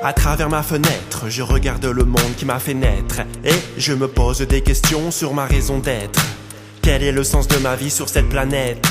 À travers ma fenêtre, je regarde le monde qui m'a fait naître et je me pose des questions sur ma raison d'être. Quel est le sens de ma vie sur cette planète?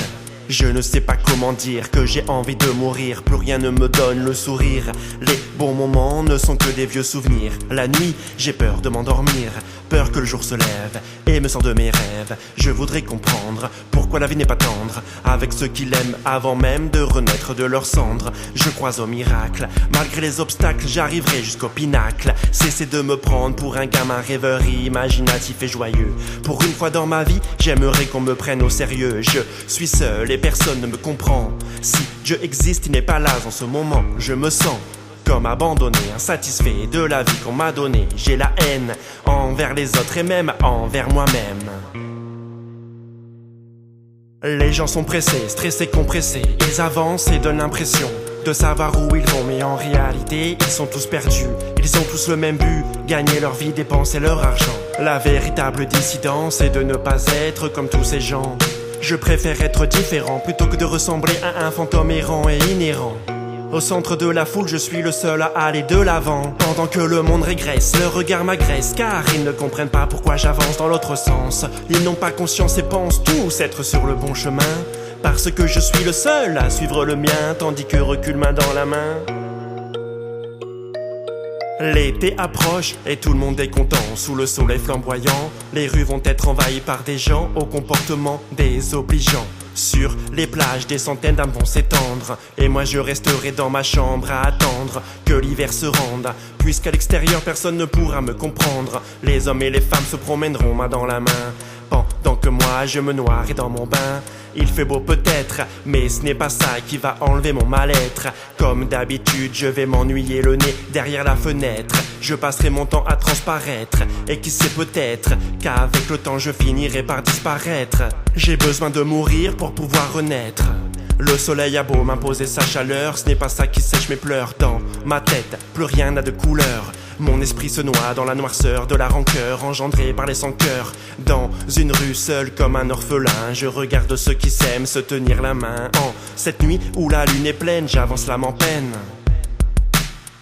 Je ne sais pas comment dire que j'ai envie de mourir. Plus rien ne me donne le sourire. Les bons moments ne sont que des vieux souvenirs. La nuit, j'ai peur de m'endormir. Peur que le jour se lève et me sorte de mes rêves. Je voudrais comprendre pourquoi la vie n'est pas tendre avec ceux qui l'aiment avant même de renaître de leurs cendres. Je crois au miracle. Malgré les obstacles, j'arriverai jusqu'au pinacle. Cessez de me prendre pour un gamin rêveur, imaginatif et joyeux. Pour une fois dans ma vie, j'aimerais qu'on me prenne au sérieux. Je suis seul et personne ne me comprend. Si Dieu existe, il n'est pas là en ce moment. Je me sens comme abandonné, insatisfait de la vie qu'on m'a donnée. J'ai la haine envers les autres et même envers moi-même. Les gens sont pressés, stressés, compressés. Ils avancent et donnent l'impression de savoir où ils vont, mais en réalité, ils sont tous perdus. Ils ont tous le même but, gagner leur vie, dépenser leur argent. La véritable dissidence est de ne pas être comme tous ces gens. Je préfère être différent plutôt que de ressembler à un fantôme errant et inhérent. Au centre de la foule, je suis le seul à aller de l'avant. Pendant que le monde régresse, leur regard m'agresse, car ils ne comprennent pas pourquoi j'avance dans l'autre sens. Ils n'ont pas conscience et pensent tous être sur le bon chemin, parce que je suis le seul à suivre le mien, tandis que recule main dans la main. L'été approche et tout le monde est content. Sous le soleil flamboyant, les rues vont être envahies par des gens au comportement désobligeant. Sur les plages, des centaines d'âmes vont s'étendre, et moi je resterai dans ma chambre à attendre que l'hiver se rende. Puisqu'à l'extérieur personne ne pourra me comprendre, les hommes et les femmes se promèneront main dans la main, pendant que moi je me noierai dans mon bain. Il fait beau peut-être, mais ce n'est pas ça qui va enlever mon mal-être. Comme d'habitude, je vais m'ennuyer le nez derrière la fenêtre. Je passerai mon temps à transparaître, et qui sait peut-être qu'avec le temps je finirai par disparaître. J'ai besoin de mourir pour pouvoir renaître. Le soleil a beau m'imposer sa chaleur, ce n'est pas ça qui sèche mes pleurs. Dans ma tête, plus rien n'a de couleur. Mon esprit se noie dans la noirceur de la rancœur engendrée par les sans-cœurs. Dans une rue seule comme un orphelin, je regarde ceux qui s'aiment se tenir la main. En cette nuit où la lune est pleine, j'avance l'âme en peine.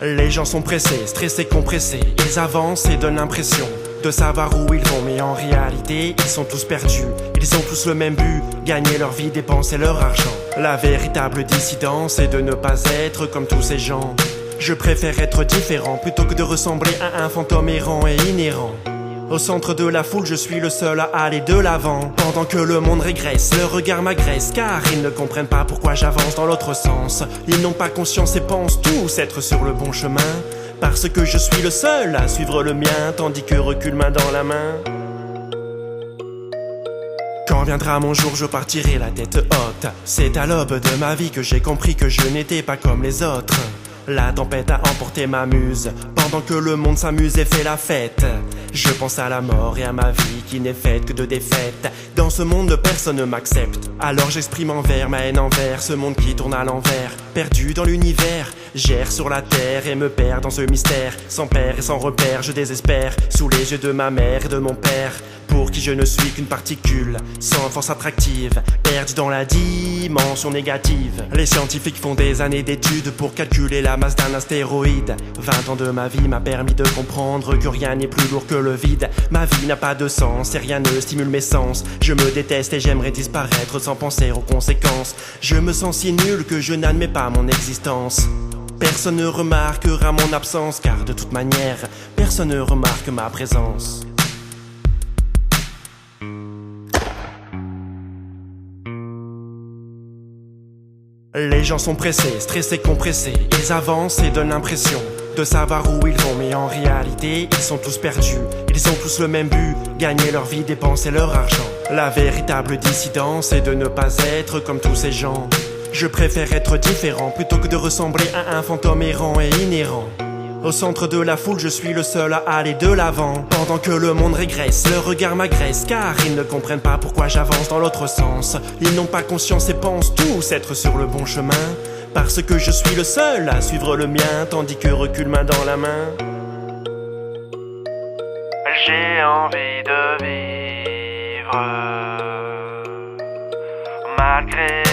Les gens sont pressés, stressés, compressés. Ils avancent et donnent l'impression de savoir où ils vont, mais en réalité, ils sont tous perdus. Ils ont tous le même but, gagner leur vie, dépenser leur argent. La véritable dissidence est de ne pas être comme tous ces gens. Je préfère être différent plutôt que de ressembler à un fantôme errant et inhérent. Au centre de la foule, je suis le seul à aller de l'avant. Pendant que le monde régresse, leur regard m'agresse, car ils ne comprennent pas pourquoi j'avance dans l'autre sens. Ils n'ont pas conscience et pensent tous être sur le bon chemin, parce que je suis le seul à suivre le mien, tandis que recule main dans la main. Quand viendra mon jour, je partirai la tête haute. C'est à l'aube de ma vie que j'ai compris que je n'étais pas comme les autres. La tempête a emporté ma muse, pendant que le monde s'amuse et fait la fête. Je pense à la mort et à ma vie qui n'est faite que de défaites. Dans ce monde, personne ne m'accepte, alors j'exprime envers ma haine envers ce monde qui tourne à l'envers. Perdu dans l'univers, j'erre sur la terre et me perds dans ce mystère. Sans père et sans repère, je désespère, sous les yeux de ma mère et de mon père, pour qui je ne suis qu'une particule, sans force attractive, perdue dans la dimension négative. Les scientifiques font des années d'études pour calculer la masse d'un astéroïde. 20 ans de ma vie m'a permis de comprendre que rien n'est plus lourd que le vide. Ma vie n'a pas de sens et rien ne stimule mes sens. Je me déteste et j'aimerais disparaître sans penser aux conséquences. Je me sens si nul que je n'admets pas mon existence. Personne ne remarquera mon absence, car de toute manière, personne ne remarque ma présence. Les gens sont pressés, stressés, compressés. Ils avancent et donnent l'impression de savoir où ils vont, mais en réalité, ils sont tous perdus. Ils ont tous le même but, gagner leur vie, dépenser leur argent. La véritable dissidence est de ne pas être comme tous ces gens. Je préfère être différent plutôt que de ressembler à un fantôme errant et inhérent. Au centre de la foule, je suis le seul à aller de l'avant. Pendant que le monde régresse, leur regard m'agresse, car ils ne comprennent pas pourquoi j'avance dans l'autre sens. Ils n'ont pas conscience et pensent tous être sur le bon chemin, parce que je suis le seul à suivre le mien, tandis que recule main dans la main. J'ai envie de vivre malgré